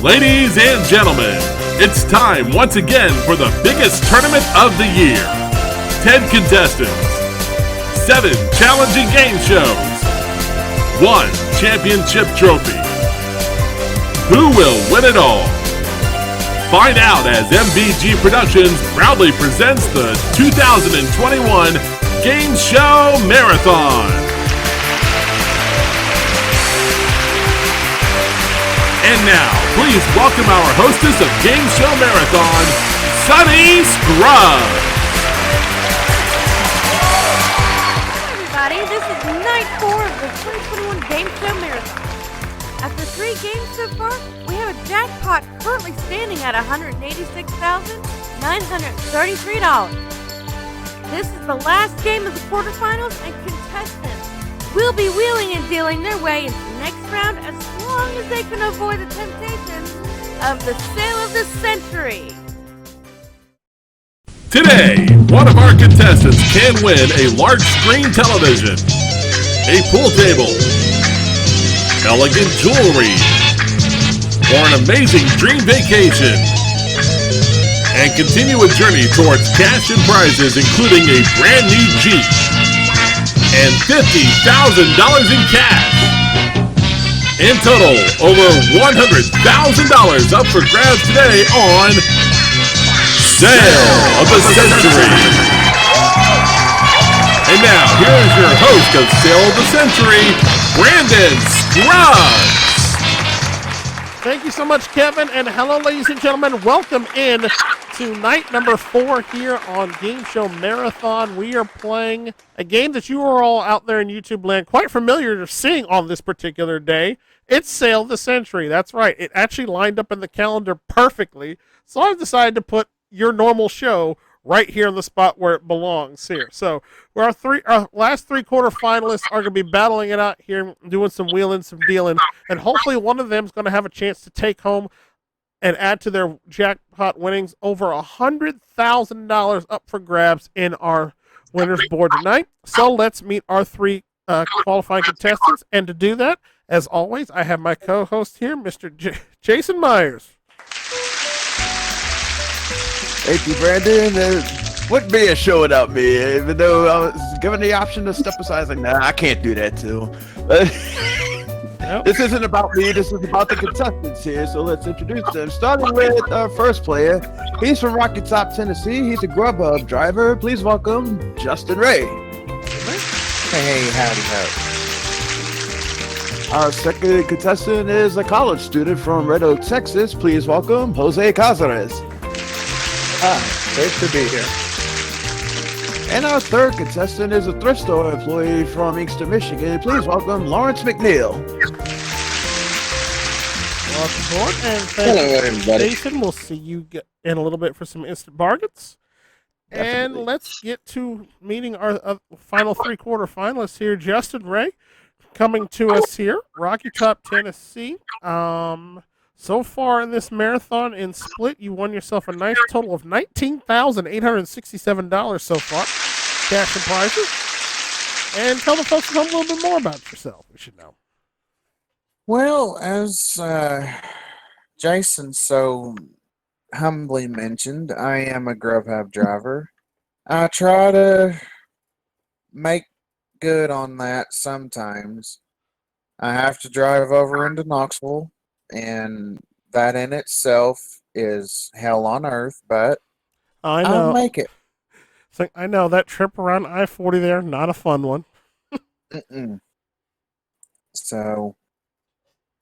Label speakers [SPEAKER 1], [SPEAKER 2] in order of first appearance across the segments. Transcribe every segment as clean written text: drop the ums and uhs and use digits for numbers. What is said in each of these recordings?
[SPEAKER 1] Ladies and gentlemen, it's time once again for the biggest tournament of the year. 10 contestants, 7 challenging game shows, 1 championship trophy. Who will win it all? Find out as MVG Productions proudly presents the 2021 Gameshow Marathon. And now, please welcome our hostess of Gameshow Marathon, Sunny Scruggs.
[SPEAKER 2] Hi everybody, this is night 4 of the 2021 Gameshow Marathon. After 3 games so far, we have a jackpot currently standing at $186,933. This is the last game of the quarterfinals, and contestants will be wheeling and dealing their way into the next round as long as they can avoid the temptation of the sale of the century.
[SPEAKER 1] Today, one of our contestants can win a large screen television, a pool table, elegant jewelry, or an amazing dream vacation, and continue a journey towards cash and prizes, including a brand new Jeep and $50,000 in cash. In total, over $100,000 up for grabs today on Sale of the Century. And now, here is your host of Sale of the Century, Brandon Scruggs.
[SPEAKER 3] Thank you so much, Kevin, and hello, ladies and gentlemen. Welcome in to night number 4 here on Gameshow Marathon. We are playing a game that you are all out there in YouTube land quite familiar to seeing on this particular day. It's Sale of the Century. That's right. It actually lined up in the calendar perfectly, so I've decided to put your normal show right here in the spot where it belongs here. So our last 3 quarterfinalists are going to be battling it out here, doing some wheeling, some dealing, and hopefully one of them is going to have a chance to take home and add to their jackpot winnings over $100,000 up for grabs in our winners board tonight. So let's meet our 3 qualifying contestants, and to do that, as always, I have my co-host here, Mr. Jason Myers.
[SPEAKER 4] Thank you, Brandon. It wouldn't be a show without me, even though I was given the option to step aside. I was like, nah, I can't do that too. This isn't about me, this is about the contestants here, so let's introduce them. Starting with our first player. He's from Rocky Top, Tennessee. He's a Grubhub driver. Please welcome Justin Ray.
[SPEAKER 5] Hey, howdy.
[SPEAKER 4] Our second contestant is a college student from Red Oak, Texas. Please welcome Jose Cazares.
[SPEAKER 5] Hi, great to be here.
[SPEAKER 4] And our third contestant is a thrift store employee from Inkster, Michigan. Please welcome Lawrence McNeil.
[SPEAKER 3] Welcome aboard, and
[SPEAKER 5] Hello, everybody.
[SPEAKER 3] Jason, we'll see you in a little bit for some instant bargains.
[SPEAKER 4] Definitely.
[SPEAKER 3] And let's get to meeting our final 3 quarterfinalists here. Justin Ray coming to us here, Rocky Top, Tennessee. So far in this marathon in Split, you won yourself a nice total of $19,867 so far, cash and prizes. And tell the folks at home a little bit more about yourself. We should know.
[SPEAKER 5] Well, as Jason so humbly mentioned, I am a Grubhub driver. I try to make good on that sometimes. I have to drive over into Knoxville, and that in itself is hell on earth, but
[SPEAKER 3] I know.
[SPEAKER 5] I'll make it.
[SPEAKER 3] So I know that trip around I-40 there, not a fun one.
[SPEAKER 5] So,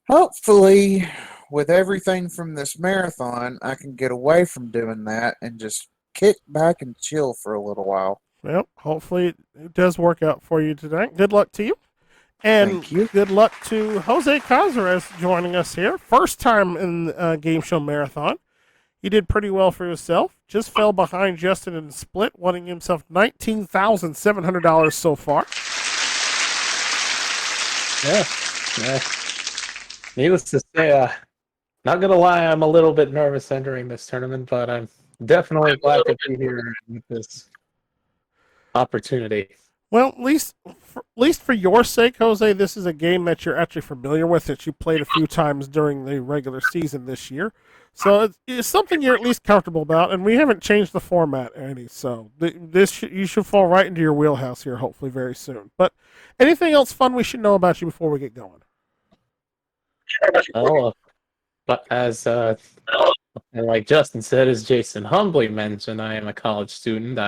[SPEAKER 5] hopefully, with everything from this marathon, I can get away from doing that and just kick back and chill for a little while.
[SPEAKER 3] Well, hopefully it does work out for you today. Good luck to you. And
[SPEAKER 5] Thank you.
[SPEAKER 3] good luck to Jose Cazares joining us here. First time in Game Show Marathon. You did pretty well for yourself. Just fell behind Justin in the split, winning himself $19,700 so far.
[SPEAKER 6] Yeah. Needless to say, not gonna lie, I'm a little bit nervous entering this tournament, but I'm definitely glad to be here with this opportunity.
[SPEAKER 3] Well, at least for your sake, Jose, this is a game that you're actually familiar with, that you played a few times during the regular season this year. So it's something you're at least comfortable about, and we haven't changed the format any. So you should fall right into your wheelhouse here, hopefully very soon. But anything else fun we should know about you before we get going?
[SPEAKER 6] Well, but and like Justin said, as Jason humbly mentioned, I am a college student.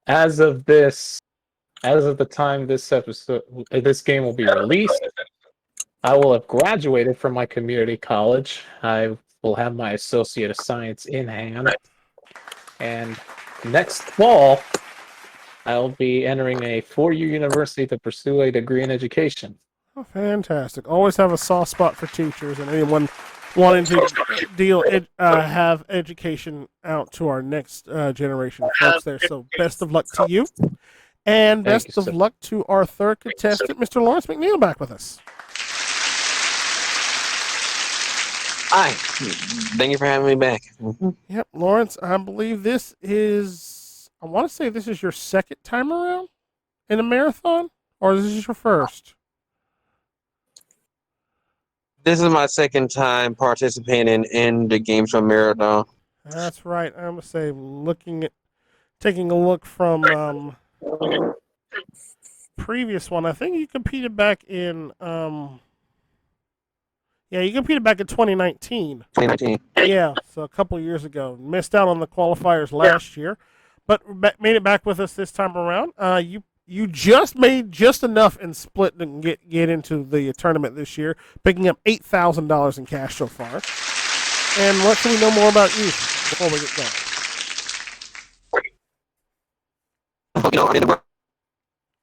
[SPEAKER 6] As of the time this game will be released, I will have graduated from my community college. I will have my Associate of Science in hand. And next fall, I'll be entering a four-year university to pursue a degree in education.
[SPEAKER 3] Oh, fantastic! Always have a soft spot for teachers and anyone wanting to have education out to our next generation of folks there. So best of luck to you, and best of luck to our third contestant, Mr. Lawrence McNeil, back with us.
[SPEAKER 7] Hi. Thank you for having me back.
[SPEAKER 3] Yep, Lawrence, I believe this is, I want to say this is your second time around in a marathon, or this is your first?
[SPEAKER 7] This is my second time participating in the Gameshow Marathon.
[SPEAKER 3] That's right. I'm going to say taking a look from previous one. I think you competed back in, you competed back in 2019.
[SPEAKER 7] 2019.
[SPEAKER 3] Yeah, so a couple of years ago. Missed out on the qualifiers last year, but made it back with us this time around. You just made just enough in split to get into the tournament this year, picking up $8,000 in cash so far. And what can we know more about you before we get going?
[SPEAKER 7] I'm in the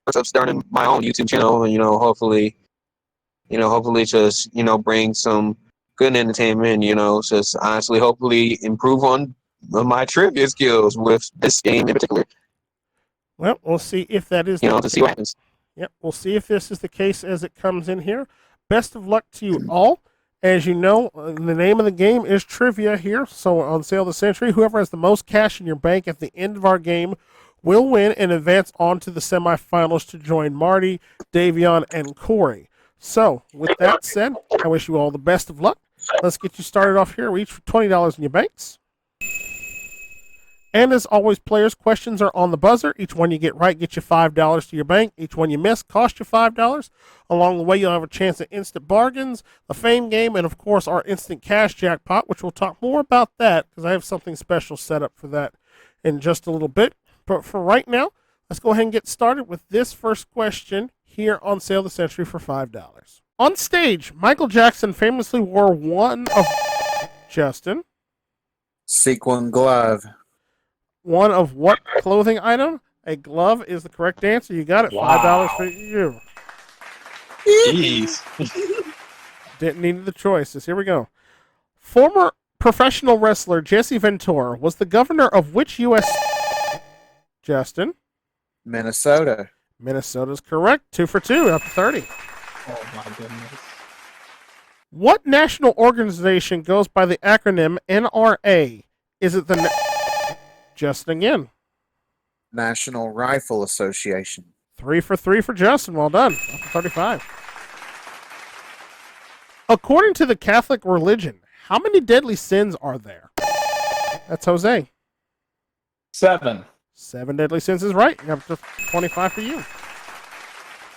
[SPEAKER 7] process of starting my own YouTube channel, and hopefully just bring some good entertainment. Just honestly, hopefully improve on my trivia skills with this game in particular.
[SPEAKER 3] Well, we'll see if that is
[SPEAKER 7] to see what happens.
[SPEAKER 3] Yep, we'll see if this is the case as it comes in here. Best of luck to you all. As you know, the name of the game is trivia here. So on Sale of the Century, whoever has the most cash in your bank at the end of our game will win and advance on to the semifinals to join Marty, Davion, and Corey. So with that said, I wish you all the best of luck. Let's get you started off here. We each for $20 in your banks. And as always, players, questions are on the buzzer. Each one you get right gets you $5 to your bank. Each one you miss costs you $5. Along the way, you'll have a chance at instant bargains, the fame game, and of course, our instant cash jackpot, which we'll talk more about that because I have something special set up for that in just a little bit. But for right now, let's go ahead and get started with this first question here on Sale of the Century for $5. On stage, Michael Jackson famously wore one of Justin.
[SPEAKER 5] Sequin glove.
[SPEAKER 3] One of what clothing item? A glove is the correct answer. You got it. $5 for you.
[SPEAKER 6] Jeez.
[SPEAKER 3] Didn't need the choices. Here we go. Former professional wrestler Jesse Ventura was the governor of which U.S. Justin?
[SPEAKER 5] Minnesota.
[SPEAKER 3] Minnesota's correct. 2 for 2. Up to 30.
[SPEAKER 6] Oh my goodness.
[SPEAKER 3] What national organization goes by the acronym NRA? Is it the... Justin again.
[SPEAKER 5] National Rifle Association.
[SPEAKER 3] 3 for 3 for Justin. Well done. Up to 35. According to the Catholic religion, how many deadly sins are there? That's Jose.
[SPEAKER 6] 7.
[SPEAKER 3] 7 deadly sins is right. You have to 25 for you.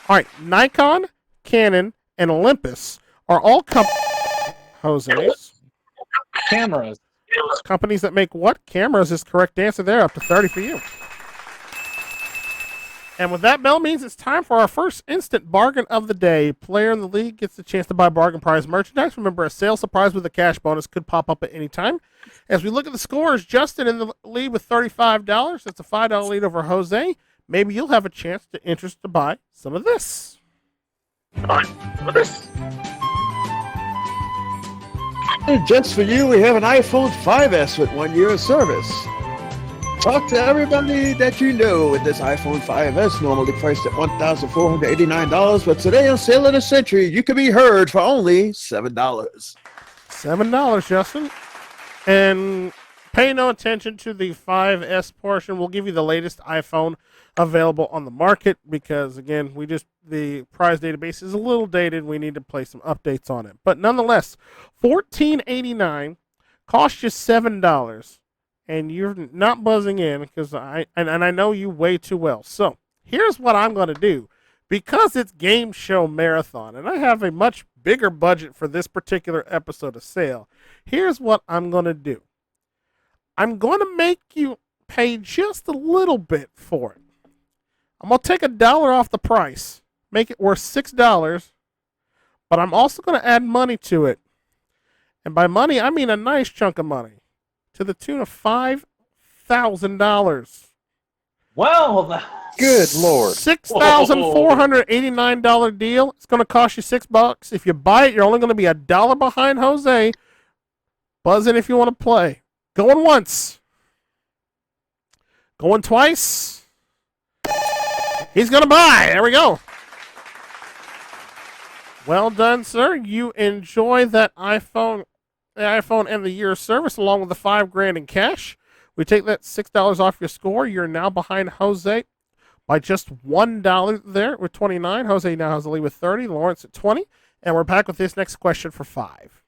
[SPEAKER 3] All right. Nikon, Canon, and Olympus are all Jose's.
[SPEAKER 6] Cameras.
[SPEAKER 3] Companies that make what? Cameras is the correct answer there. Up to 30 for you. And with that bell means it's time for our first instant bargain of the day. Player in the league gets the chance to buy bargain prize merchandise. Remember, a sale surprise with a cash bonus could pop up at any time. As we look at the scores, Justin in the lead with $35. That's a $5 lead over Jose. Maybe you'll have a chance to interest to buy some of this.
[SPEAKER 4] Just for you, we have an iPhone 5S with 1 year of service. Talk to everybody that you know with this iPhone 5S, normally priced at $1,489, but today on Sale of the Century, you can be heard for only $7.
[SPEAKER 3] $7, Justin. And pay no attention to the 5S portion. We'll give you the latest iPhone available on the market because, again, the prize database is a little dated. We need to place some updates on it. But nonetheless, $14.89 cost you $7, and you're not buzzing in because I know you way too well. So here's what I'm going to do. Because it's Game Show Marathon, and I have a much bigger budget for this particular episode of sale, here's what I'm going to do. I'm going to make you pay just a little bit for it. I'm going to take $1 off the price, make it worth $6, but I'm also going to add money to it. And by money, I mean a nice chunk of money, to the tune of $5,000.
[SPEAKER 6] Well,
[SPEAKER 5] Good Lord.
[SPEAKER 3] $6,489 deal. It's going to cost you $6. If you buy it, you're only going to be $1 behind Jose. Buzz in if you want to play. Going once. Going twice. He's going to buy. There we go. Well done, sir. You enjoy that iPhone and the year of service along with the $5,000 in cash. We take that $6 off your score. You're now behind Jose by just $1 there with 29. Jose now has the lead with 30. Lawrence at 20. And we're back with this next question for 5.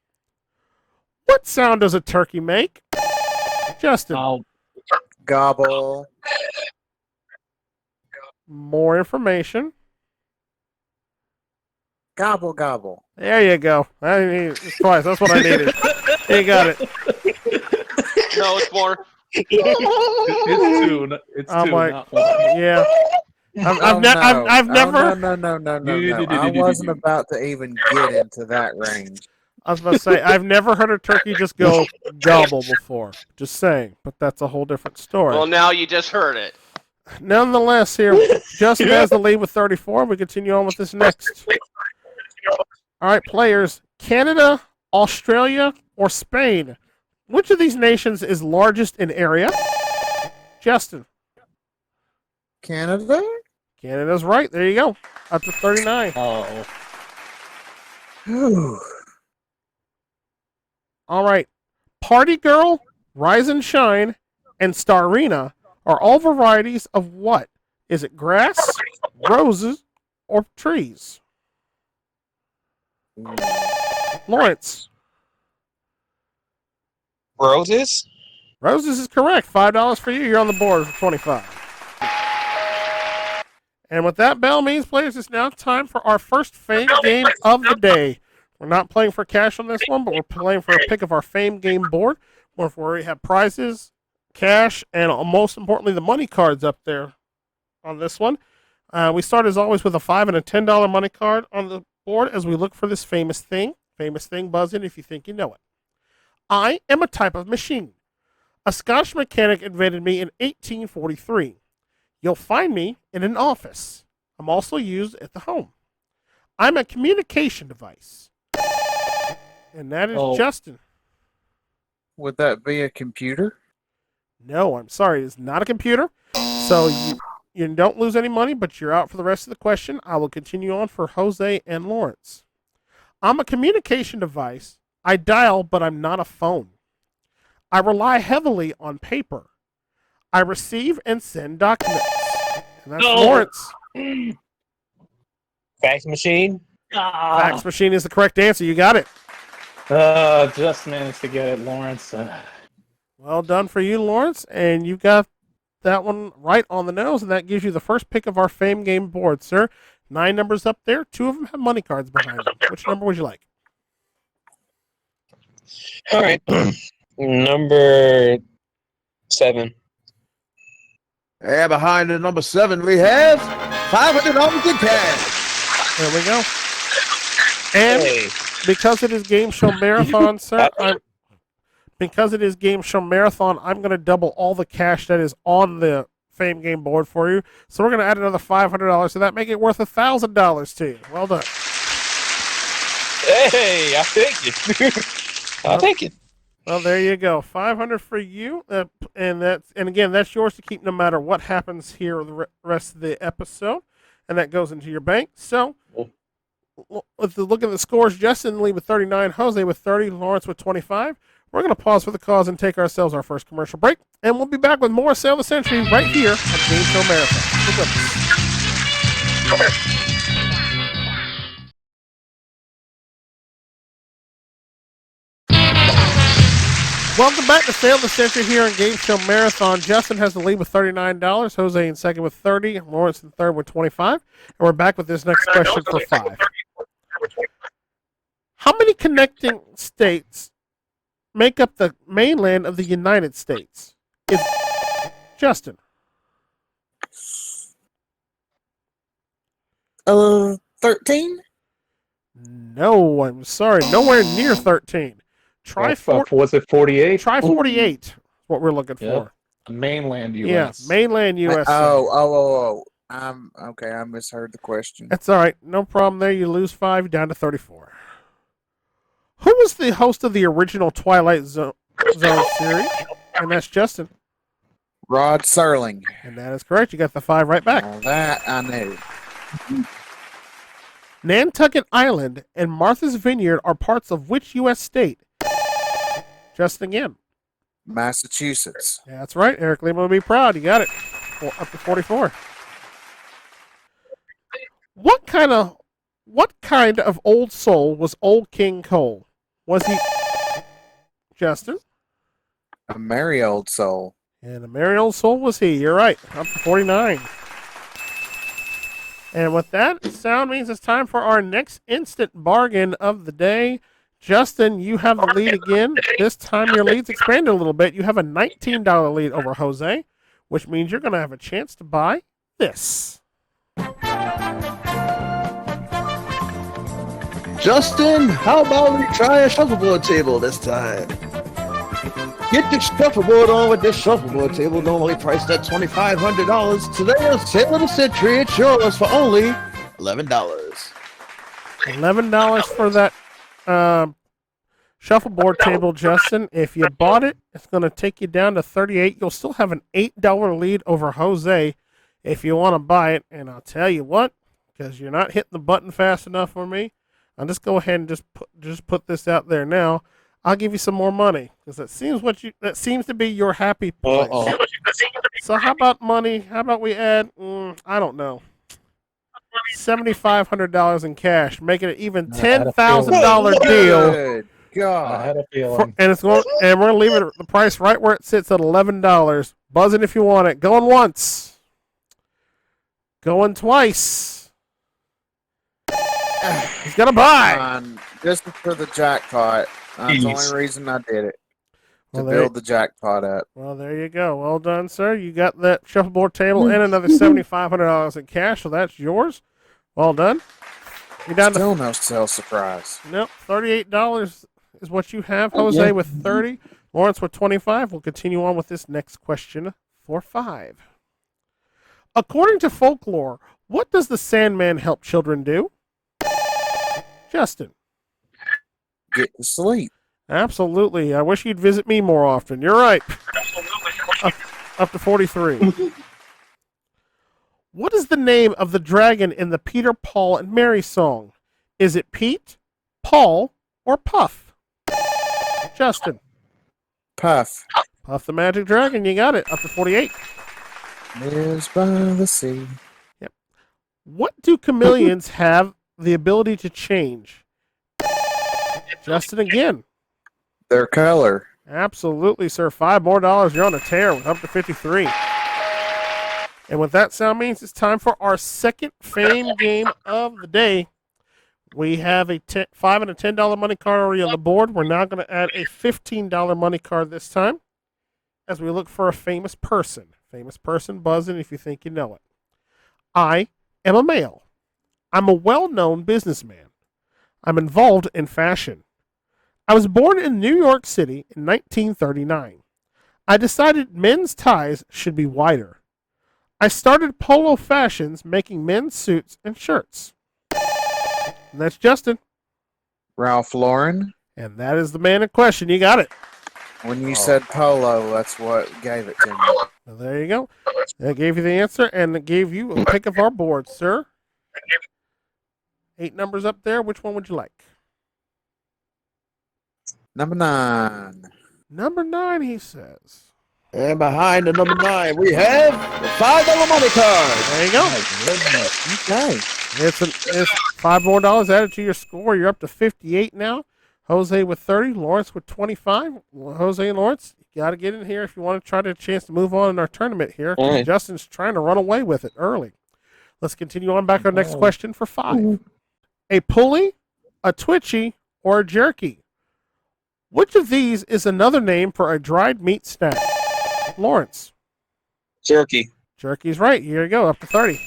[SPEAKER 3] What sound does a turkey make? Justin.
[SPEAKER 5] Gobble.
[SPEAKER 3] More information.
[SPEAKER 5] Gobble, gobble.
[SPEAKER 3] There you go. It's twice. That's what I needed. You got it.
[SPEAKER 8] No, it's more.
[SPEAKER 6] it's two. It's
[SPEAKER 3] I'm
[SPEAKER 6] two,
[SPEAKER 3] like,
[SPEAKER 6] not one.
[SPEAKER 3] yeah. I've never.
[SPEAKER 5] No. I wasn't about to even get into that range.
[SPEAKER 3] I was about to say, I've never heard a turkey just go gobble before. Just saying. But that's a whole different story.
[SPEAKER 8] Well, now you just heard it.
[SPEAKER 3] Nonetheless, here, Justin has the lead with 34. We continue on with this next. All right, players. Canada, Australia, or Spain? Which of these nations is largest in area? Justin.
[SPEAKER 5] Canada?
[SPEAKER 3] Canada's right. There you go. Up to 39.
[SPEAKER 6] Oh.
[SPEAKER 5] Whew.
[SPEAKER 3] All right. Party Girl, Rise and Shine, and Starina are all varieties of what? Is it grass, roses, or trees? Lawrence.
[SPEAKER 7] Roses?
[SPEAKER 3] Roses is correct. $5 for you. You're on the board for 25. And what that bell means, players, it's now time for our first fame game of the day. We're not playing for cash on this one, but we're playing for a pick of our fame game board, where we have prizes, cash, and most importantly, the money cards up there on this one. We start, as always, with a $5 and a $10 money card on the board as we look for this famous thing. Famous thing, buzz in if you think you know it. I am a type of machine. A Scottish mechanic invented me in 1843. You'll find me in an office. I'm also used at the home. I'm a communication device. And that is Justin.
[SPEAKER 5] Would that be a computer?
[SPEAKER 3] No, I'm sorry. It's not a computer. So you don't lose any money, but you're out for the rest of the question. I will continue on for Jose and Lawrence. I'm a communication device. I dial, but I'm not a phone. I rely heavily on paper. I receive and send documents. And that's Lawrence.
[SPEAKER 7] Fax machine?
[SPEAKER 3] Fax machine is the correct answer. You got it.
[SPEAKER 6] Just managed to get it, Lawrence.
[SPEAKER 3] Well done for you, Lawrence. And you got that one right on the nose, and that gives you the first pick of our fame game board, sir. 9 numbers up there. 2 of them have money cards behind them. Which number would you like?
[SPEAKER 7] All right. Number 7.
[SPEAKER 4] Yeah, behind the number 7, we have $500 in cash.
[SPEAKER 3] There we go. And because it is Game Show Marathon, sir, because it is Game Show Marathon, I'm going to double all the cash that is on the fame game board for you. So we're going to add another $500 to that, make it worth $1,000 to you. Well done.
[SPEAKER 7] Hey, I'll take it. I'll take it.
[SPEAKER 3] Well, there you go. $500 for you, and again, that's yours to keep no matter what happens here the rest of the episode, and that goes into your bank. So, with the look at the scores, Justin lead with 39, Jose with 30, Lawrence with 25. We're going to pause for the cause and take ourselves our first commercial break, and we'll be back with more Sale of the Century right here on Gameshow Marathon. Stick with us. Welcome back to Sale of the Century here on Gameshow Marathon. Justin has the lead with $39, Jose in second with 30, Lawrence in third with 25, and we're back with this next question for 5. How many connecting states make up the mainland of the United States? It's Justin.
[SPEAKER 5] 13?
[SPEAKER 3] No, I'm sorry. Nowhere near 13.
[SPEAKER 6] Was it 48?
[SPEAKER 3] Try 48. What we're looking for.
[SPEAKER 6] Mainland U.S.
[SPEAKER 3] Yeah, mainland U.S.
[SPEAKER 5] Okay, I misheard the question.
[SPEAKER 3] That's all right. No problem there. You lose 5, down to 34. Who was the host of the original Twilight Zone series? And that's Justin.
[SPEAKER 5] Rod Serling.
[SPEAKER 3] And that is correct. You got the 5 right back.
[SPEAKER 5] That I knew.
[SPEAKER 3] Nantucket Island and Martha's Vineyard are parts of which U.S. state? Justin again.
[SPEAKER 5] Massachusetts.
[SPEAKER 3] Yeah, that's right. Eric Lehman will be proud. You got it. Up to 44. What kind of old soul was Old King Cole? Was he Justin?
[SPEAKER 5] A merry old soul.
[SPEAKER 3] And a merry old soul was he. You're right. Up to 49. And with that, sound means it's time for our next instant bargain of the day. Justin, you have the lead again. This time your lead's expanded a little bit. You have a $19 lead over Jose, which means you're going to have a chance to buy this.
[SPEAKER 4] Justin, how about we try a shuffleboard table this time? Get your shuffleboard on with this shuffleboard table, normally priced at $2,500. Today, a Sale of the Century, it's yours for only $11.
[SPEAKER 3] $11 for that shuffleboard table, Justin. If you bought it, it's going to take you down to 38. You'll still have an $8 lead over Jose if you want to buy it. And I'll tell you what, because you're not hitting the button fast enough for me, I'll just go ahead and just put this out there now. I'll give you some more money because that seems to be your happy place. So how about money? How about we add? I don't know. $7,500 in cash, making it even $10,000 deal.
[SPEAKER 5] Good God.
[SPEAKER 6] I had a feeling.
[SPEAKER 3] And we're gonna leave it the price right where it sits at $11. Buzz it if you want it. Going once. Going twice. He's gonna buy.
[SPEAKER 5] Just for the jackpot. That's the only reason I did it. To build the jackpot up.
[SPEAKER 3] Well, there you go. Well done, sir. You got that shuffleboard table and another $7,500 in cash, so that's yours. Well done. You're down
[SPEAKER 5] Still no sales surprise.
[SPEAKER 3] Nope, $38 is what you have. Jose with 30, Lawrence with 25. We'll continue on with this next question for 5. According to folklore, what does the Sandman help children do? Justin.
[SPEAKER 5] Get to sleep.
[SPEAKER 3] Absolutely. I wish you'd visit me more often. You're right. Up to 43. What is the name of the dragon in the Peter, Paul, and Mary song? Is it Pete, Paul, or Puff? Justin.
[SPEAKER 5] Puff.
[SPEAKER 3] Puff the Magic Dragon. You got it. Up to 48.
[SPEAKER 5] Lives by the sea.
[SPEAKER 3] Yep. What do chameleons have the ability to change? Justin again.
[SPEAKER 5] Their color.
[SPEAKER 3] Absolutely, sir. $5 more. You're on a tear. Up to 53. And with that sound means it's time for our second fame game of the day. We have a $5 and a $10 money card already on the board. We're now going to add a $15 money card this time as we look for a famous person. Famous person, buzzing if you think you know it. I am a male. I'm a well-known businessman. I'm involved in fashion. I was born in New York City in 1939. I decided men's ties should be wider. I started Polo Fashions making men's suits and shirts. And that's Justin.
[SPEAKER 5] Ralph Lauren.
[SPEAKER 3] And that is the man in question. You got it.
[SPEAKER 5] When you said polo, that's what gave it to me.
[SPEAKER 3] Well, there you go. That gave you the answer, and it gave you a pick of our board, sir. 8 numbers up there. Which one would you like?
[SPEAKER 5] Number 9.
[SPEAKER 3] Number 9, he says.
[SPEAKER 4] And behind the number 9, we have the $5 money card.
[SPEAKER 3] There you go.
[SPEAKER 5] Okay.
[SPEAKER 3] It's $5 more added to your score. You're up to 58 now. Jose with 30, Lawrence with 25. Jose and Lawrence, you got to get in here if you want to try to a chance to move on in our tournament here.
[SPEAKER 7] All right.
[SPEAKER 3] Justin's trying to run away with it early. Let's continue on back our next question for 5. A pulley, a twitchy, or a jerky? Which of these is another name for a dried meat snack? Lawrence.
[SPEAKER 7] Jerky.
[SPEAKER 3] Jerky's right. Here you go, up to 30.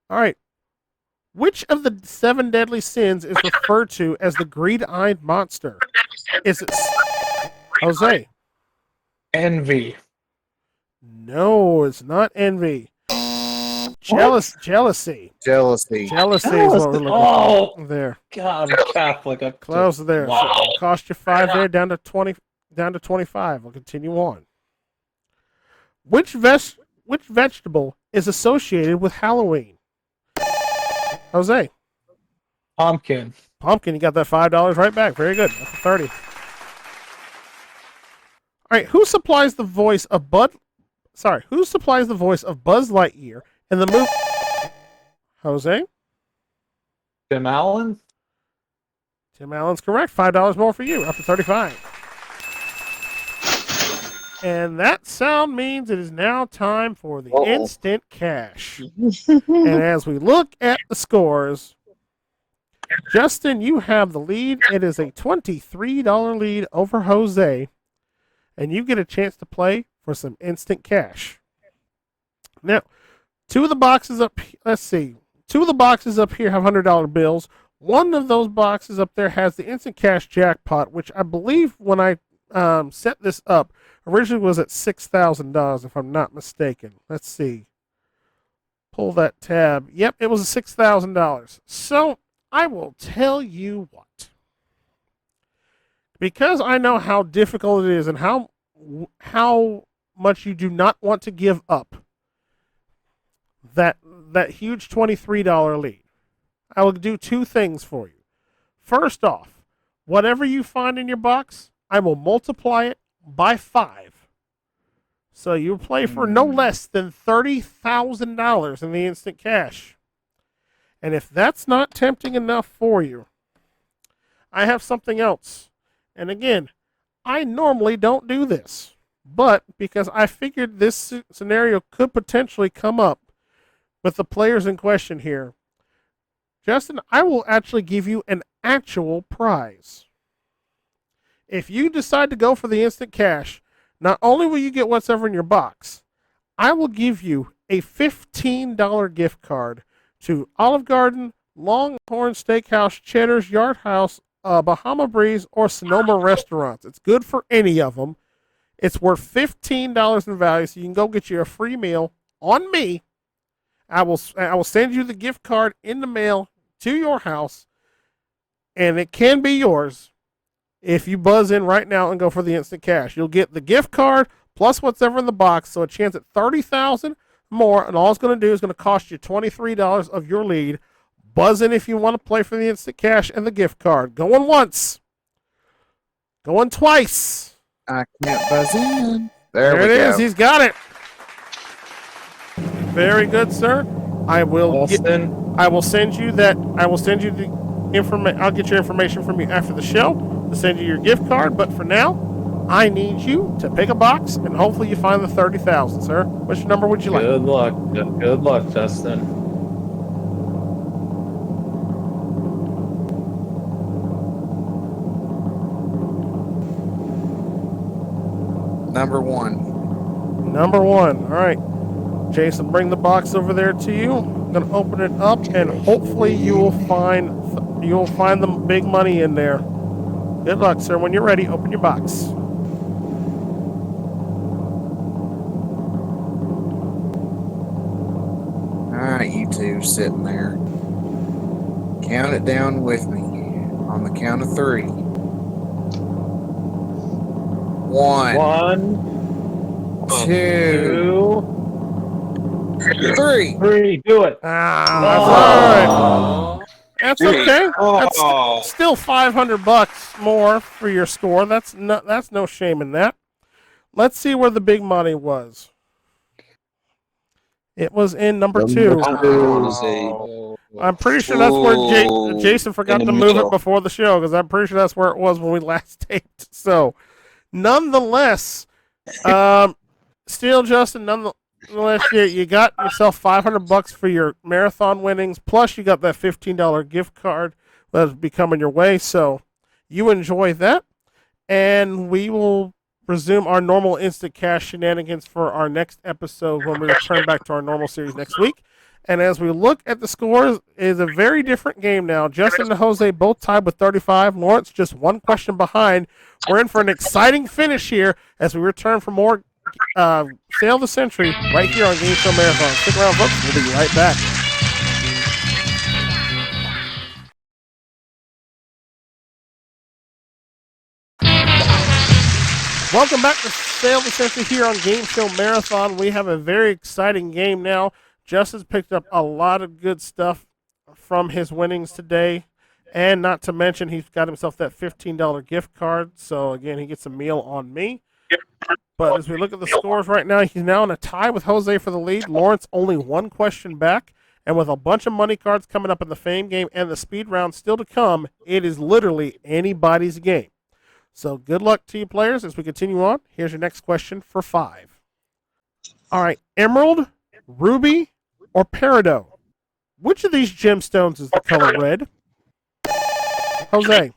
[SPEAKER 3] All right. Which of the 7 deadly sins is referred to as the greed-eyed monster? Is it Jose?
[SPEAKER 6] Envy.
[SPEAKER 3] No, it's not envy. Jealousy.
[SPEAKER 5] Jealousy.
[SPEAKER 3] Jealousy is what we're looking for. There.
[SPEAKER 6] God, I'm Catholic.
[SPEAKER 3] Close there.
[SPEAKER 6] Wow.
[SPEAKER 3] So it'll cost you 5 there, down to 20, down to 25. We'll continue on. Which vegetable is associated with Halloween? Jose.
[SPEAKER 6] Pumpkin.
[SPEAKER 3] Pumpkin, you got that $5 right back. Very good. That's a 30. All right, who supplies the voice of Buzz Lightyear in the movie? Jose?
[SPEAKER 6] Tim Allen.
[SPEAKER 3] Tim Allen's correct. $5 more for you. Up to 35. And that sound means it is now time for the instant cash. And as we look at the scores, Justin, you have the lead. It is a $23 lead over Jose. And you get a chance to play for some instant cash. Now, two of the boxes up here have $100 bills. One of those boxes up there has the instant cash jackpot, which I believe when I set this up, originally was at $6,000, if I'm not mistaken. Let's see. Pull that tab. Yep, it was $6,000. So I will tell you what. Because I know how difficult it is and how much you do not want to give up that huge $23 lead, I will do 2 things for you. First off, whatever you find in your box, I will multiply it by 5. So you play for no less than $30,000 in the instant cash. And if that's not tempting enough for you, I have something else. And again, I normally don't do this, but because I figured this scenario could potentially come up with the players in question here, Justin, I will actually give you an actual prize. If you decide to go for the instant cash, not only will you get whatever in your box, I will give you a $15 gift card to Olive Garden, Longhorn Steakhouse, Cheddar's, Yard House, Bahama Breeze, or Sonoma Restaurants. It's good for any of them. It's worth $15 in value, so you can go get you a free meal on me. I will send you the gift card in the mail to your house, and it can be yours if you buzz in right now and go for the instant cash. You'll get the gift card plus whatever in the box, so a chance at $30,000 more, and all it's going to do is going to cost you $23 of your lead. Buzz in if you want to play for the instant cash and the gift card. Going once. Going twice.
[SPEAKER 5] I can't buzz in.
[SPEAKER 3] There it is. He's got it. Very good, sir. I will send you the information. I'll get your information from you after the show to send you your gift card. But for now, I need you to pick a box and hopefully you find the $30,000, sir. Which number would you like?
[SPEAKER 6] Good luck. Good luck, Justin.
[SPEAKER 5] Number 1.
[SPEAKER 3] Number 1. All right. Jason, bring the box over there to you. I'm going to open it up, and hopefully you will find the big money in there. Good luck, sir. When you're ready, open your box.
[SPEAKER 5] All right, you two sitting there. Count it down with me on the count of 3. 1, 2, 3.
[SPEAKER 6] Do it.
[SPEAKER 3] That's all right. That's okay. That's
[SPEAKER 7] Oh.
[SPEAKER 3] still $500 more for your score. That's no shame in that. Let's see where the big money was. It was in number two. I'm pretty sure that's where Jason forgot to move it before the show because I'm pretty sure that's where it was when we last taped. So, nonetheless, still, Justin, nonetheless, you got yourself $500 for your marathon winnings. Plus, you got that $15 gift card that's be coming your way. So, you enjoy that, and we will resume our normal instant cash shenanigans for our next episode when we return back to our normal series next week. And as we look at the scores, it is a very different game now. Justin and Jose both tied with 35. Lawrence just one question behind. We're in for an exciting finish here as we return for more Sale of the Century right here on Gameshow Marathon. Stick around, folks. We'll be right back. Welcome back to Sale of the Century here on Gameshow Marathon. We have a very exciting game now. Justin's picked up a lot of good stuff from his winnings today. And not to mention, he's got himself that $15 gift card. So, again, he gets a meal on me. But as we look at the scores right now, he's now in a tie with Jose for the lead. Lawrence only one question back. And with a bunch of money cards coming up in the fame game and the speed round still to come, it is literally anybody's game. So good luck to you players as we continue on. Here's your next question for 5. All right, Emerald, Ruby, or Peridot? Which of these gemstones is the color red? Jose.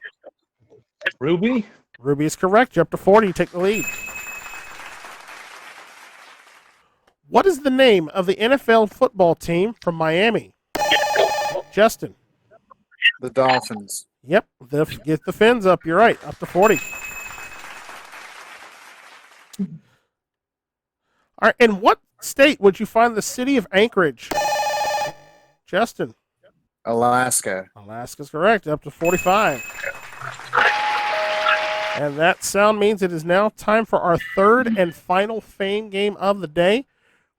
[SPEAKER 6] Ruby?
[SPEAKER 3] Ruby is correct. You're up to 40. You take the lead. What is the name of the NFL football team from Miami? Justin.
[SPEAKER 5] The Dolphins.
[SPEAKER 3] Yep, get the fins up. You're right. Up to 40. All right, in what state would you find the city of Anchorage? Justin.
[SPEAKER 5] Alaska.
[SPEAKER 3] Alaska's correct. Up to 45. And that sound means it is now time for our third and final fame game of the day.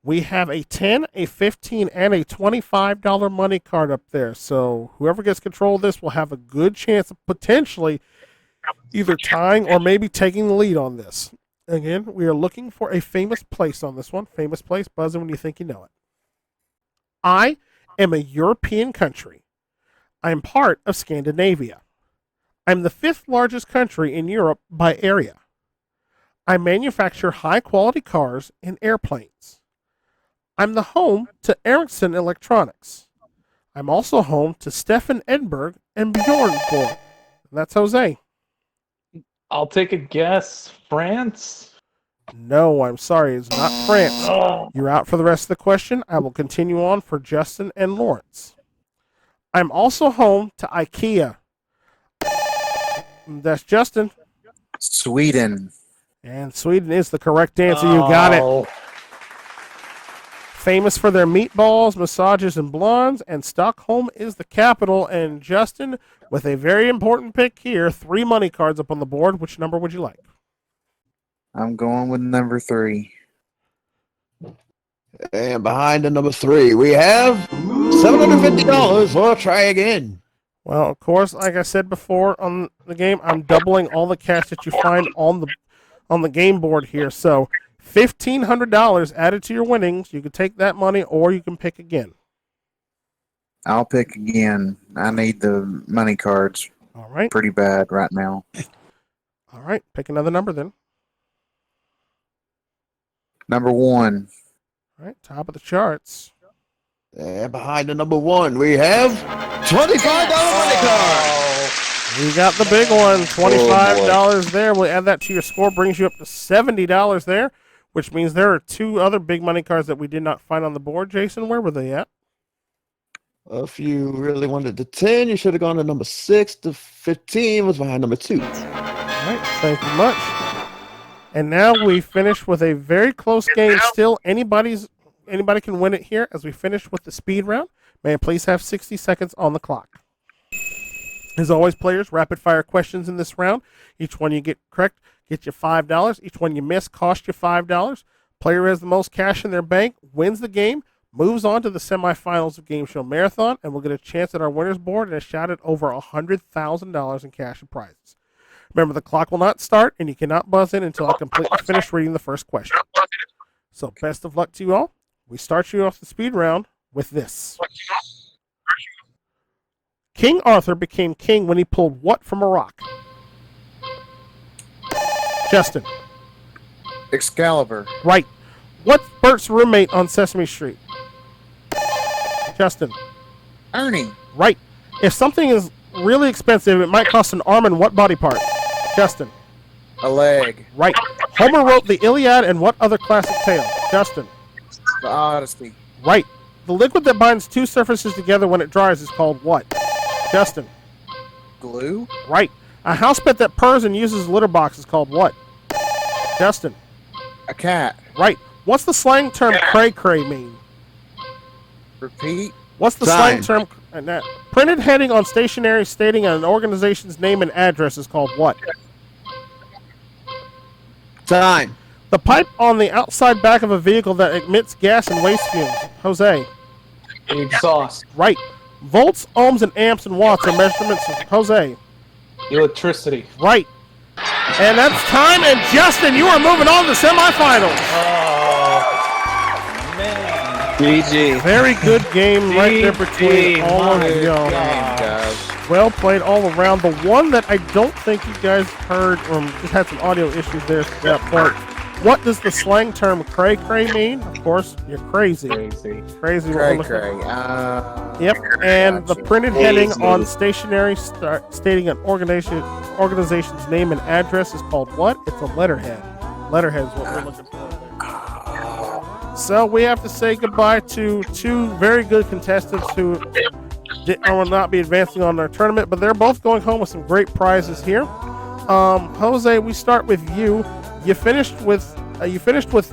[SPEAKER 3] We have a 10, a 15, and a $25 money card up there. So whoever gets control of this will have a good chance of potentially either tying or maybe taking the lead on this. Again, we are looking for a famous place on this one. Famous place, buzz in when you think you know it. I am a European country. I am part of Scandinavia. I'm the 5th largest country in Europe by area. I manufacture high-quality cars and airplanes. I'm the home to Ericsson Electronics. I'm also home to Stefan Edberg and Bjorn Borg. That's Jose.
[SPEAKER 6] I'll take a guess. France?
[SPEAKER 3] No, I'm sorry. It's not France. You're out for the rest of the question. I will continue on for Justin and Lawrence. I'm also home to IKEA. That's Justin.
[SPEAKER 5] Sweden.
[SPEAKER 3] And Sweden is the correct answer. You got it. Famous for their meatballs, massages, and blondes, and Stockholm is the capital. And Justin, with a very important pick here, 3 money cards up on the board. Which number would you like?
[SPEAKER 5] I'm going with number 3.
[SPEAKER 4] And behind the number 3, we have $750 for Try Again.
[SPEAKER 3] Well, of course, like I said before on the game, I'm doubling all the cash that you find on the game board here. So $1,500 added to your winnings. You can take that money or you can pick again.
[SPEAKER 5] I'll pick again. I need the money cards.
[SPEAKER 3] All right.
[SPEAKER 5] Pretty bad right now.
[SPEAKER 3] All right. Pick another number then.
[SPEAKER 5] Number 1.
[SPEAKER 3] All right. Top of the charts.
[SPEAKER 4] And behind the number 1, we have $25 money card.
[SPEAKER 3] You got the big one, $25 there. We'll add that to your score, brings you up to $70 there, which means there are 2 other big money cards that we did not find on the board. Jason, where were they at?
[SPEAKER 4] If you really wanted the 10, you should have gone to number 6. The 15 was behind number 2.
[SPEAKER 3] All right, thank you much. And now we finish with a very close game. Still, anybody can win it here as we finish with the speed round. May I please have 60 seconds on the clock? As always, players, rapid-fire questions in this round. Each one you get correct gets you $5. Each one you miss costs you $5. Player who has the most cash in their bank wins the game. moves on to the semifinals of Game Show Marathon and will get a chance at our winners board and a shot at over $100,000 in cash and prizes. Remember, the clock will not start, and you cannot buzz in until I completely finish reading the first question. So, best of luck to you all. We start you off the speed round with this. King Arthur became king when he pulled what from a rock? Justin.
[SPEAKER 5] Excalibur.
[SPEAKER 3] Right. What's Bert's roommate on Sesame Street? Justin.
[SPEAKER 5] Ernie.
[SPEAKER 3] Right. If something is really expensive, it might cost an arm and what body part? Justin.
[SPEAKER 5] A leg.
[SPEAKER 3] Right. Homer wrote the Iliad and what other classic tale? Justin.
[SPEAKER 5] The Odyssey.
[SPEAKER 3] Right. The liquid that binds two surfaces together when it dries is called what? Justin.
[SPEAKER 5] Glue.
[SPEAKER 3] Right. A house pet that purrs and uses litter box is called what? Justin.
[SPEAKER 5] A cat.
[SPEAKER 3] Right. What's the slang term cray-cray mean?
[SPEAKER 5] Repeat.
[SPEAKER 3] What's the slang term? Printed heading on stationery stating an organization's name and address is called what?
[SPEAKER 4] Time.
[SPEAKER 3] The pipe on the outside back of a vehicle that emits gas and waste fumes. Jose.
[SPEAKER 6] Exhaust.
[SPEAKER 3] Right. Volts, ohms, and amps and watts are measurements of Jose.
[SPEAKER 6] Electricity.
[SPEAKER 3] Right. And that's time. And Justin, you are moving on to the semifinals.
[SPEAKER 6] Oh, man.
[SPEAKER 7] GG.
[SPEAKER 3] Very good game right there between all of you.
[SPEAKER 5] Guys.
[SPEAKER 3] Well played all around. The one that I don't think you guys heard, or just had some audio issues there at that point. What does the slang term cray-cray mean? Of course, you're crazy.
[SPEAKER 6] Crazy.
[SPEAKER 3] Crazy.
[SPEAKER 5] Cray-cray.
[SPEAKER 3] Yep, and the
[SPEAKER 5] Gotcha.
[SPEAKER 3] printed heading on stationery stating an organization's name and address is called what? It's a letterhead. Letterhead is what we're looking for there. So we have to say goodbye to two very good contestants who will not be advancing on their tournament, but they're both going home with some great prizes here. Jose, we start with you. You finished with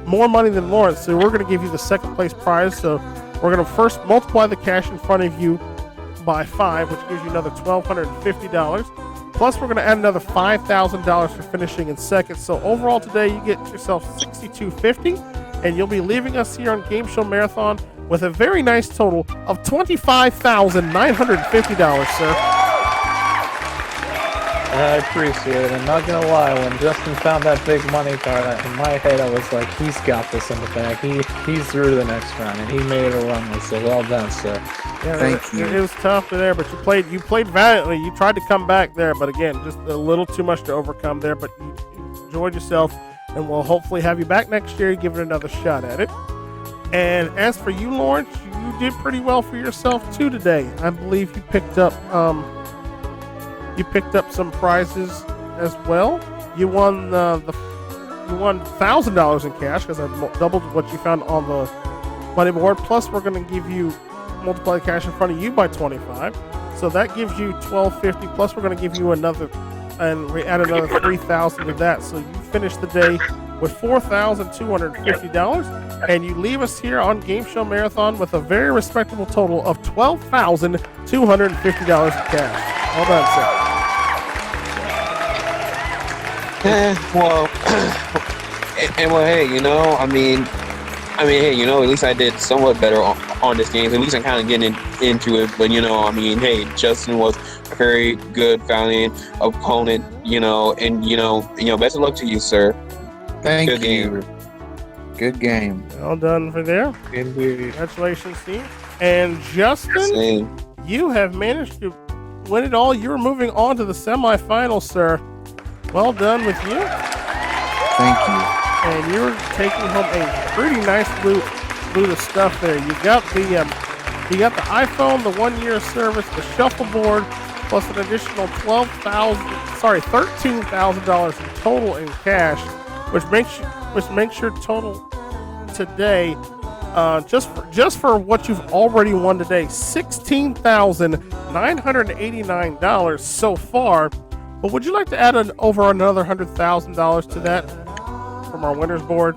[SPEAKER 3] more money than Lawrence, so we're going to give you the second place prize. So we're going to first multiply the cash in front of you by 5, which gives you another $1,250. Plus, we're going to add another $5,000 for finishing in second. So overall today, you get yourself $6,250, and you'll be leaving us here on Game Show Marathon with a very nice total of $25,950, sir.
[SPEAKER 6] I appreciate it. I'm not gonna lie, when Justin found that big money card, in my head I was like, he's got this in the bag. He's through to the next round, and he made it a run with it. Well done, sir.
[SPEAKER 3] Yeah,
[SPEAKER 5] Thank you.
[SPEAKER 3] It was tough there, but you played valiantly. You tried to come back there, but again, just a little too much to overcome there. But you enjoyed yourself, and we'll hopefully have you back next year. Give it another shot at it. And as for you, Lawrence, you did pretty well for yourself too today. I believe you picked up some prizes as well. You won $1,000 in cash because I doubled what you found on the money board. Plus, we're going to give you multiply the cash in front of you by 25, so that gives you $1,250. Plus, we're going to give you another, and we add another $3,000 to that. So you finish the day with $4,250, and you leave us here on Game Show Marathon with a very respectable total of $12,250 in cash. Well done, sir.
[SPEAKER 7] Well, hey, hey, at least I did somewhat better on this game. At least I'm kind of getting into it. But hey, Justin was a very good, valiant opponent. And best of luck to you, sir.
[SPEAKER 5] Thank
[SPEAKER 7] Good
[SPEAKER 5] you.
[SPEAKER 7] game.
[SPEAKER 5] Good game.
[SPEAKER 3] Well done for there.
[SPEAKER 6] Indeed.
[SPEAKER 3] Congratulations, Steve. And Justin,
[SPEAKER 7] Same.
[SPEAKER 3] you have managed to win it all. You're moving on to the semifinals, sir. Well done with you.
[SPEAKER 5] Thank you.
[SPEAKER 3] And you're taking home a pretty nice loot of stuff there. You got the iPhone, the 1-year service, the shuffleboard, plus an additional $13,000 in total in cash, which makes your total today just for what you've already won today, $16,989 so far. But would you like to add over another $100,000 to that from our winners board?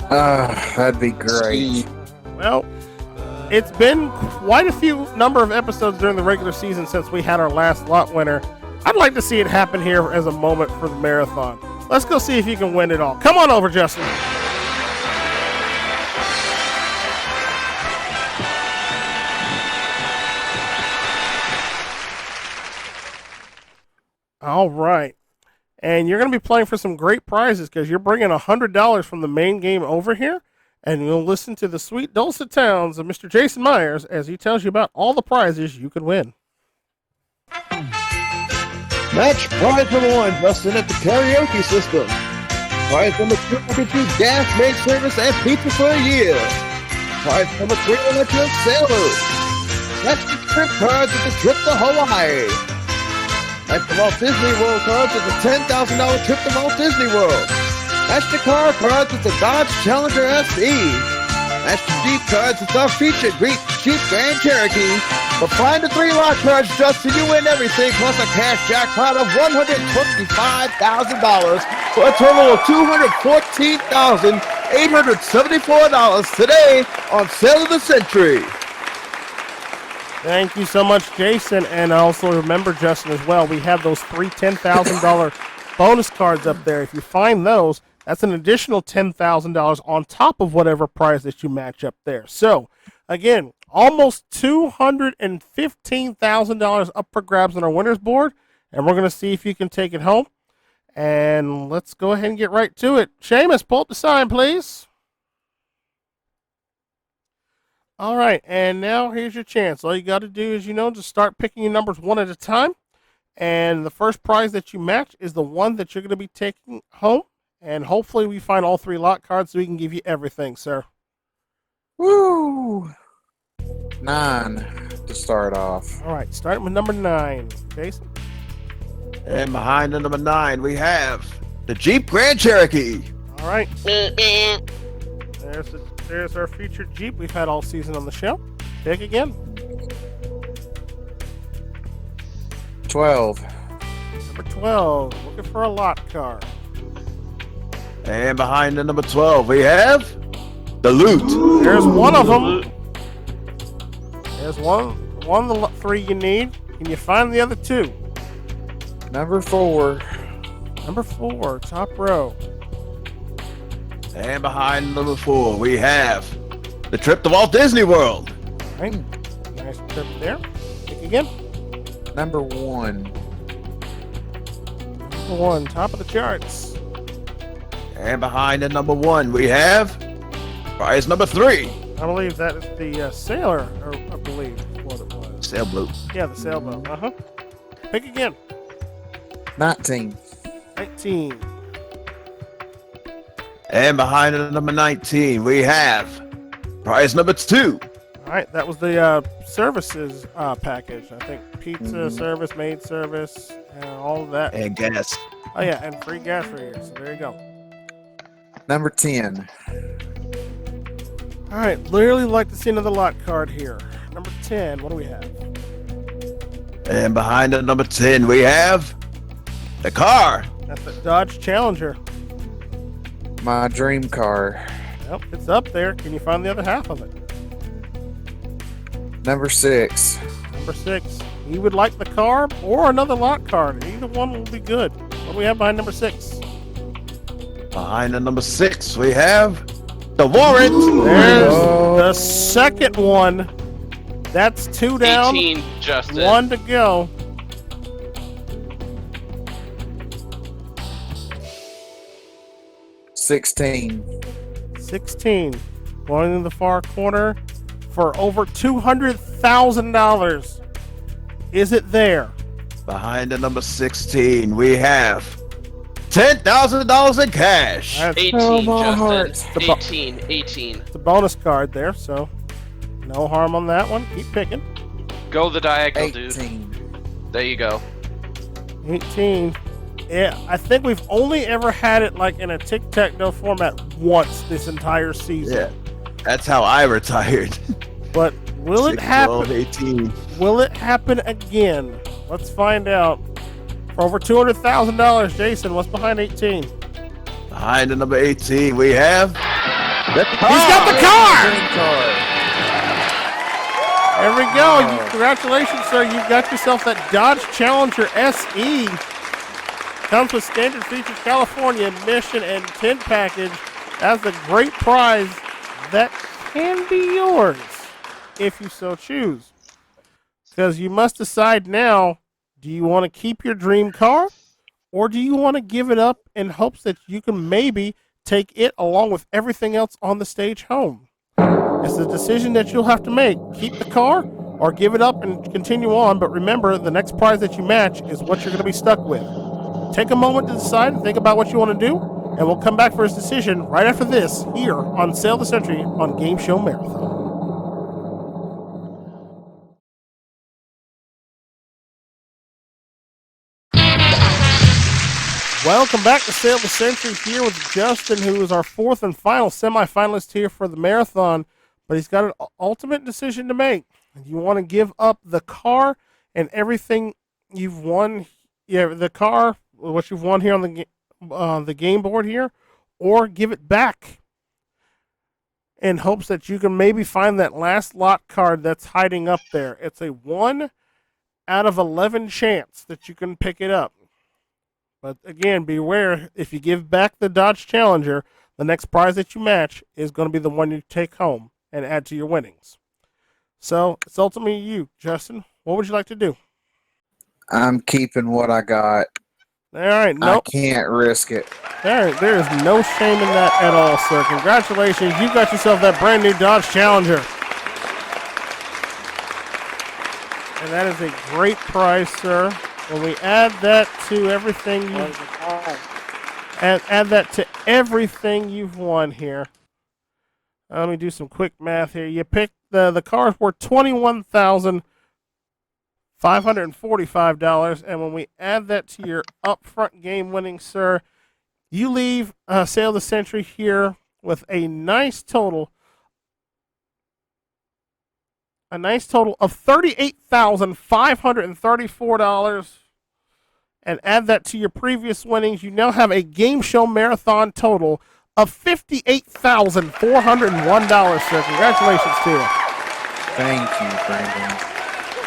[SPEAKER 5] That'd be great.
[SPEAKER 3] Well, it's been quite a few number of episodes during the regular season since we had our last lot winner. I'd like to see it happen here as a moment for the marathon. Let's go see if you can win it all. Come on over, Justin. All right. And you're going to be playing for some great prizes because you're bringing $100 from the main game over here. And you'll listen to the sweet dulcet tones of Mr. Jason Myers as he tells you about all the prizes you could win.
[SPEAKER 4] Match prize number 1, busting at the karaoke system. Prize number 2 will get you gas, maid service, and pizza for a year. Prize number 3 will let you a sailboat. That's the trip cards at the trip to Hawaii. That's the Walt Disney World cards at the $10,000 trip to Walt Disney World. That's the car cards at the Dodge Challenger SE. That's the Jeep cards at our featured Jeep Grand Cherokee. But find the 3 lot cards, Justin, you win everything plus a cash jackpot of $125,000 for a total of $214,874 today on Sale of the Century.
[SPEAKER 3] Thank you so much, Jason. And also remember, Justin, as well, we have those 3 $10,000 bonus cards up there. If you find those, that's an additional $10,000 on top of whatever prize that you match up there. So, again, almost $215,000 up for grabs on our winners board. And we're going to see if you can take it home. And let's go ahead and get right to it. Seamus, pull up the sign, please. All right, and now here's your chance. All you got to do is, just start picking your numbers one at a time. And the first prize that you match is the one that you're going to be taking home. And hopefully we find all 3 lot cards so we can give you everything, sir.
[SPEAKER 5] Woo! 9 to start off.
[SPEAKER 3] All right, starting with number 9. Jason?
[SPEAKER 4] And behind the number 9, we have the Jeep Grand Cherokee.
[SPEAKER 3] All right. There's our featured Jeep we've had all season on the show. Pick again.
[SPEAKER 5] 12.
[SPEAKER 3] Number 12, looking for a lot card.
[SPEAKER 4] And behind the number 12, we have the Loot.
[SPEAKER 3] There's one of them. There's one of the 3 you need. Can you find the other 2?
[SPEAKER 5] Number 4.
[SPEAKER 3] Number 4, top row.
[SPEAKER 4] And behind number 4, we have the trip to Walt Disney World.
[SPEAKER 3] All right, nice trip there. Pick again.
[SPEAKER 5] Number 1.
[SPEAKER 3] Number 1, top of the charts.
[SPEAKER 4] And behind the number 1, we have prize number 3.
[SPEAKER 3] I believe that is the Sailor, or I believe is what it was.
[SPEAKER 4] Sailboat.
[SPEAKER 3] Yeah, the sailboat. Pick again.
[SPEAKER 5] 19.
[SPEAKER 3] 19.
[SPEAKER 4] And behind the number 19, we have prize number 2.
[SPEAKER 3] All right, that was the services package. I think pizza service, maid service, and all of that.
[SPEAKER 4] And gas.
[SPEAKER 3] Oh, yeah, and free gas for you. So there you go.
[SPEAKER 5] Number 10.
[SPEAKER 3] All right, really like to see another lot card here. Number 10, what do we have?
[SPEAKER 4] And behind the number 10, we have the car.
[SPEAKER 3] That's the Dodge Challenger.
[SPEAKER 5] My dream car.
[SPEAKER 3] Yep, it's up there. Can you find the other half of it?
[SPEAKER 5] Number 6.
[SPEAKER 3] Number 6. You would like the car or another lot card. Either one will be good. What do we have behind number 6?
[SPEAKER 4] Behind the number 6, we have the warrant.
[SPEAKER 3] There's the second one. That's 2 down.
[SPEAKER 8] 18, Justin.
[SPEAKER 3] 1 to go.
[SPEAKER 5] $16.
[SPEAKER 3] 16. Going in the far corner for over $200,000. Is it there?
[SPEAKER 4] Behind the number 16, we have $10,000 in cash.
[SPEAKER 3] That's
[SPEAKER 8] 18,
[SPEAKER 5] my heart.
[SPEAKER 8] Justin. 18.
[SPEAKER 3] a bonus card there, so no harm on that one. Keep picking.
[SPEAKER 8] Go the diagonal,
[SPEAKER 5] 18.
[SPEAKER 8] dude. There you go.
[SPEAKER 3] 18. Yeah, I think we've only ever had it like in a tic-tac-toe format once this entire season.
[SPEAKER 4] Yeah, that's how I retired.
[SPEAKER 3] But will it
[SPEAKER 4] 6,
[SPEAKER 3] happen?
[SPEAKER 4] 12, 18.
[SPEAKER 3] Will it happen again? Let's find out. For over $200,000, Jason, what's behind 18?
[SPEAKER 4] Behind the number 18, we have the car.
[SPEAKER 3] He's got the car!
[SPEAKER 5] Dream car.
[SPEAKER 3] There we go. Congratulations, sir. You got yourself that Dodge Challenger SE. Comes with standard features, California admission and tent package. That's a great prize that can be yours if you so choose. Because you must decide now, Do you want to keep your dream car, or do you want to give it up in hopes that you can maybe take it along with everything else on the stage home? It's a decision that you'll have to make. Keep the car or give it up and continue on, but remember, the next prize that you match is what you're going to be stuck with. Take a moment to decide and think about what you want to do, and we'll come back for his decision right after this here on Sale of the Century on Game Show Marathon. Welcome back to Sale of the Century here with Justin, who is our fourth and final semifinalist here for the marathon, but he's got an ultimate decision to make. You want to give up the car and everything you've won, the car, what you've won here on the game board here, or give it back in hopes that you can maybe find that last lot card that's hiding up there. It's a 1 out of 11 chance that you can pick it up. But again, beware, if you give back the Dodge Challenger, the next prize that you match is going to be the one you take home and add to your winnings. So it's ultimately you, Justin. What would you like to do?
[SPEAKER 5] I'm keeping what I got.
[SPEAKER 3] All right, nope.
[SPEAKER 5] I can't risk it.
[SPEAKER 3] There is no shame in that at all, sir. Congratulations. You got yourself that brand new Dodge Challenger. And that is a great prize, sir. When we add that to everything you've won here. Let me do some quick math here. You picked the cars were $21,545, and when we add that to your upfront game winnings, sir, you leave Sale of the Century here with a nice total of $38,534, and add that to your previous winnings. You now have a Game Show Marathon total of $58,401, sir. Congratulations to you.
[SPEAKER 5] Thank you, Brandon.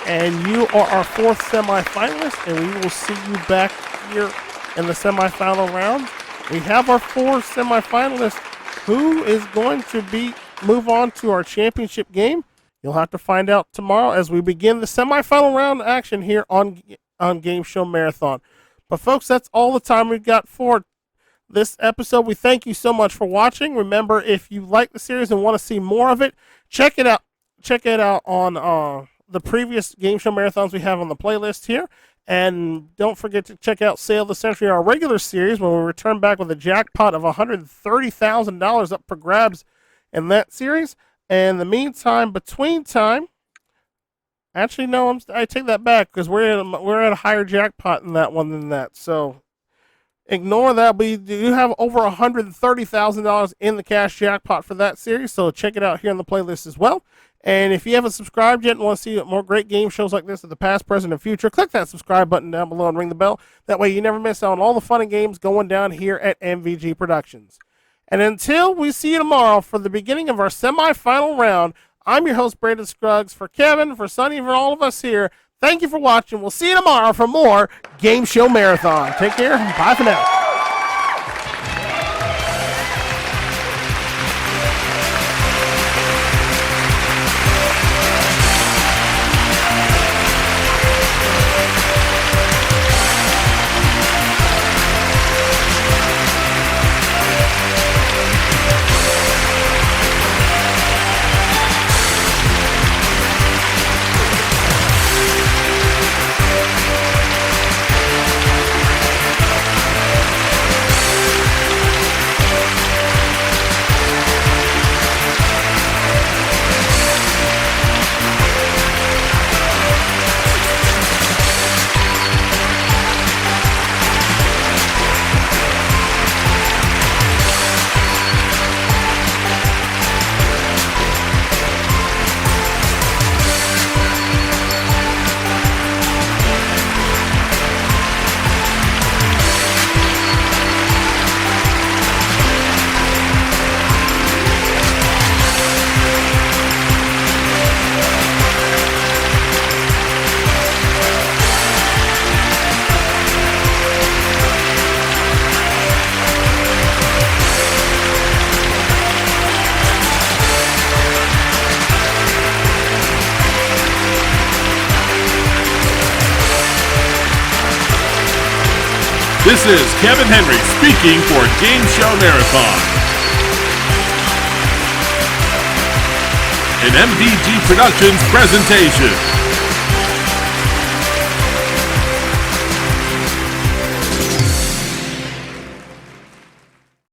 [SPEAKER 3] And you are our fourth semifinalist, and we will see you back here in the semifinal round. We have our four semifinalists. Who is going to move on to our championship game? You'll have to find out tomorrow as we begin the semifinal round action here on Game Show Marathon. But folks, that's all the time we've got for this episode. We thank you so much for watching. Remember, if you like the series and want to see more of it, check it out. Check it out on the previous Game Show Marathons we have on the playlist here. And don't forget to check out Sale of the Century, our regular series, when we return back with a jackpot of $130,000 up for grabs in that series. And in the meantime, between time, actually, no, I take that back because we're at a higher jackpot in that one than that. So ignore that. We do have over $130,000 in the cash jackpot for that series. So check it out here on the playlist as well. And if you haven't subscribed yet and want to see more great game shows like this in the past, present, and future, click that subscribe button down below and ring the bell. That way you never miss out on all the fun and games going down here at MVG Productions. And until we see you tomorrow for the beginning of our semifinal round, I'm your host, Brandon Scruggs. For Kevin, for Sonny, for all of us here, thank you for watching. We'll see you tomorrow for more Game Show Marathon. Take care. Bye for now.
[SPEAKER 1] This is Kevin Henry speaking for Gameshow Marathon. An MDG Productions presentation.